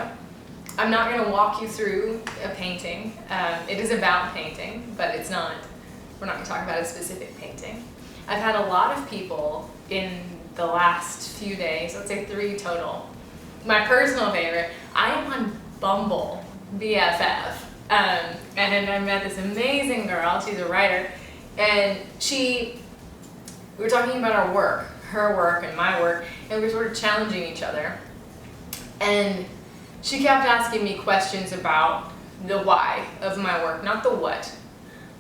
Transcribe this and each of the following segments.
video. I'm not going to walk you through a painting. It is about painting, but it's not, we're not going to talk about a specific painting. I've had a lot of people in the last few days, let's say 3 total. My personal favorite, I am on Bumble BFF, and I met this amazing girl. She's a writer, and we were talking about our work, her work and my work, and we were sort of challenging each other. And she kept asking me questions about the why of my work, not the what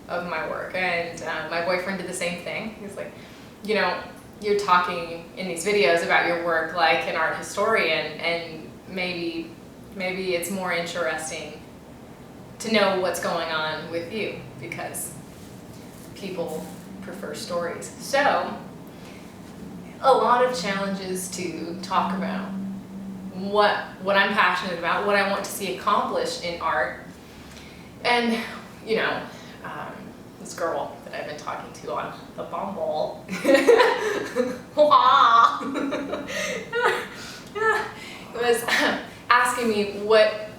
of my work. And my boyfriend did the same thing. He was like, you know, you're talking in these videos about your work like an art historian, and maybe it's more interesting to know what's going on with you because people prefer stories. So, a lot of challenges to talk about what I'm passionate about, what I want to see accomplished in art. And, you know, this girl that I've been talking to on the Bumble was asking me what,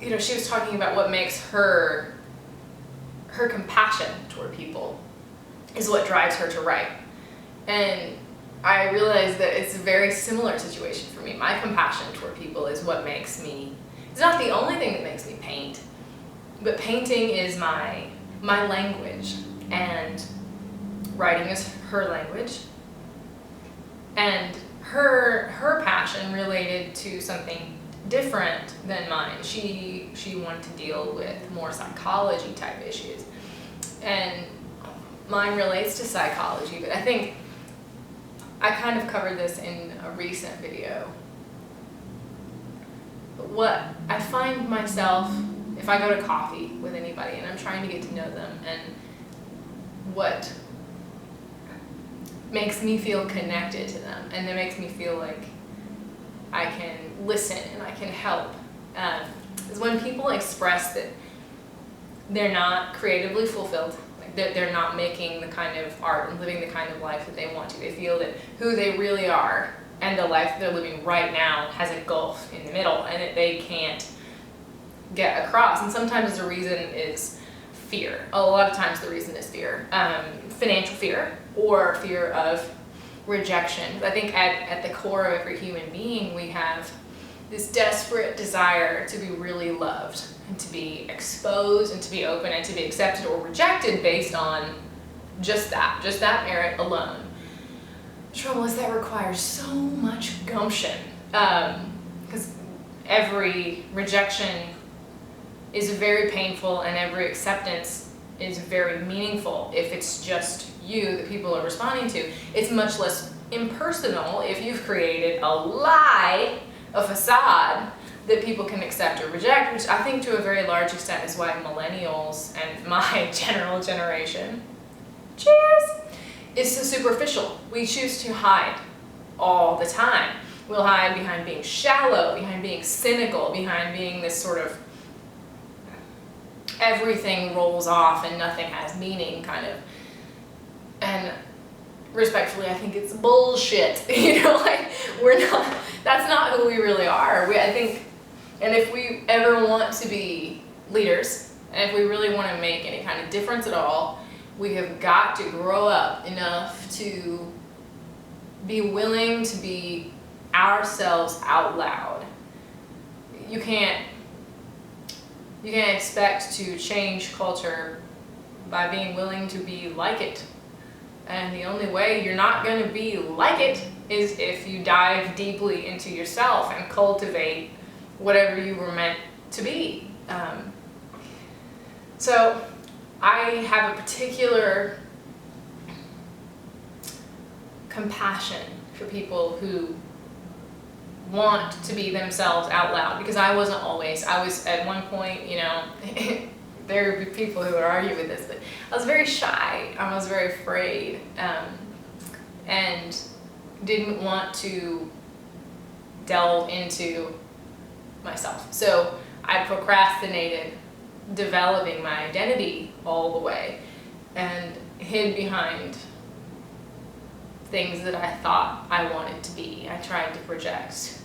you know, she was talking about what makes her compassion toward people is what drives her to write. And I realized that it's a very similar situation for me. My compassion toward people is what makes me, it's not the only thing that makes me paint, but painting is my language, and writing is her language. And her passion related to something different than mine. She wanted to deal with more psychology type issues, and mine relates to psychology, but I think I kind of covered this in a recent video. But what I find myself, if I go to coffee with anybody and I'm trying to get to know them, and what makes me feel connected to them, and that makes me feel like I can listen and I can help, is when people express that they're not creatively fulfilled. They're not making the kind of art and living the kind of life that they want to. They feel that who they really are and the life that they're living right now has a gulf in the middle, and that they can't get across. And sometimes the reason is fear. A lot of times the reason is fear. Financial fear or fear of rejection. I think at the core of every human being we have this desperate desire to be really loved, and to be exposed, and to be open, and to be accepted or rejected based on just that merit alone. The trouble is that requires so much gumption, because every rejection is very painful and every acceptance is very meaningful if it's just you that people are responding to. It's much less impersonal if you've created a lie, a facade that people can accept or reject, which I think to a very large extent is why millennials and my general generation, cheers, is so superficial. We choose to hide all the time. We'll hide behind being shallow, behind being cynical, behind being this sort of everything rolls off and nothing has meaning kind of. And respectfully, I think it's bullshit. You know, like, that's not who we really are. I think, and if we ever want to be leaders, and if we really want to make any kind of difference at all, we have got to grow up enough to be willing to be ourselves out loud. You can't expect to change culture by being willing to be like it. And the only way you're not going to be like it is if you dive deeply into yourself and cultivate whatever you were meant to be. So I have a particular compassion for people who want to be themselves out loud, because I wasn't always. I was at one point, you know, there would be people who would argue with this, but I was very shy. I was very afraid, and didn't want to delve into myself. So I procrastinated developing my identity all the way and hid behind things that I thought I wanted to be. I tried to project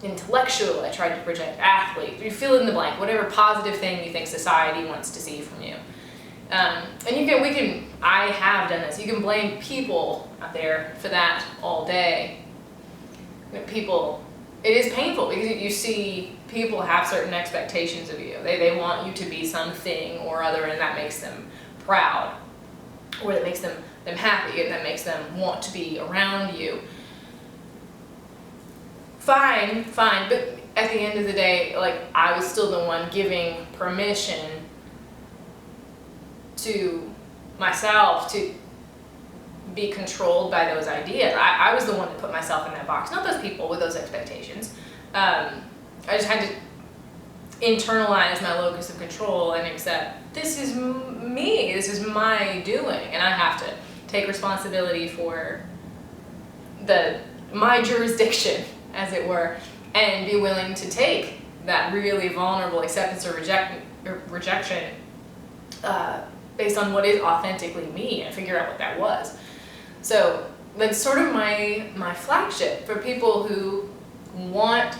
intellectual, I tried to project athlete. You fill in the blank, whatever positive thing you think society wants to see from you. And I have done this. You can blame people out there for that all day. People, it is painful because you see people have certain expectations of you. They want you to be something or other, and that makes them proud, or that makes them happy, and that makes them want to be around you. Fine, but at the end of the day, like, I was still the one giving permission to myself to be controlled by those ideas. I was the one that put myself in that box, not those people with those expectations. I just had to internalize my locus of control and accept, this is me, this is my doing, and I have to take responsibility for my jurisdiction, as it were, and be willing to take that really vulnerable acceptance or rejection based on what is authentically me, and figure out what that was. So that's sort of my flagship for people who want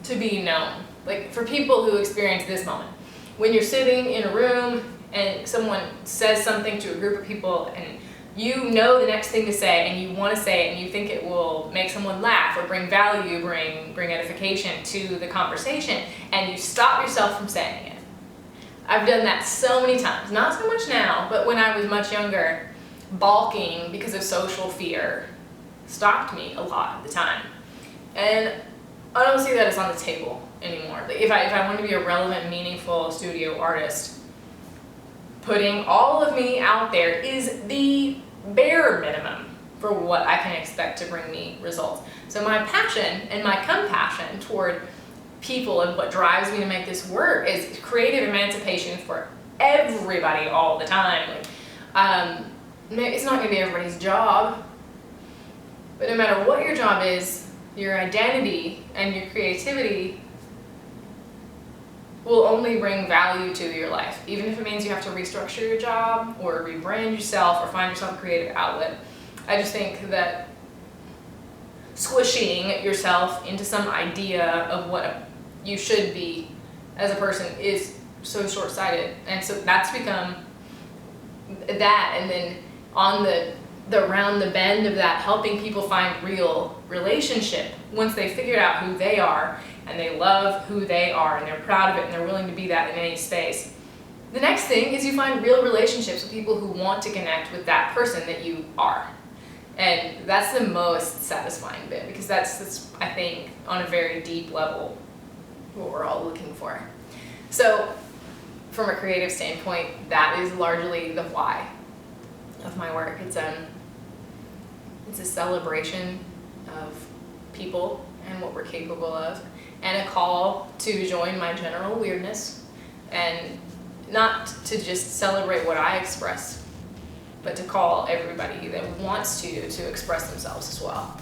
to be known. Like, for people who experience this moment. When you're sitting in a room and someone says something to a group of people, and you know the next thing to say, and you want to say it, and you think it will make someone laugh or bring value, bring edification to the conversation, and you stop yourself from saying it. I've done that so many times. Not so much now, but when I was much younger, balking because of social fear stopped me a lot at the time. And I don't see that as on the table anymore. Like, if I want to be a relevant, meaningful studio artist, putting all of me out there is the bare minimum for what I can expect to bring me results. So my passion and my compassion toward people and what drives me to make this work is creative emancipation for everybody all the time. Like, it's not going to be everybody's job, but no matter what your job is, your identity and your creativity will only bring value to your life, even if it means you have to restructure your job or rebrand yourself or find yourself a creative outlet. I just think that squishing yourself into some idea of what you should be as a person is so short-sighted, and so that's become that. And then on the around the bend of that, helping people find real relationship once they figured out who they are and they love who they are and they're proud of it and they're willing to be that in any space. The next thing is you find real relationships with people who want to connect with that person that you are. And that's the most satisfying bit, because that's I think, on a very deep level, what we're all looking for. So from a creative standpoint, that is largely the why of my work. It's a celebration of people and what we're capable of, and a call to join my general weirdness, and not to just celebrate what I express, but to call everybody that wants to express themselves as well.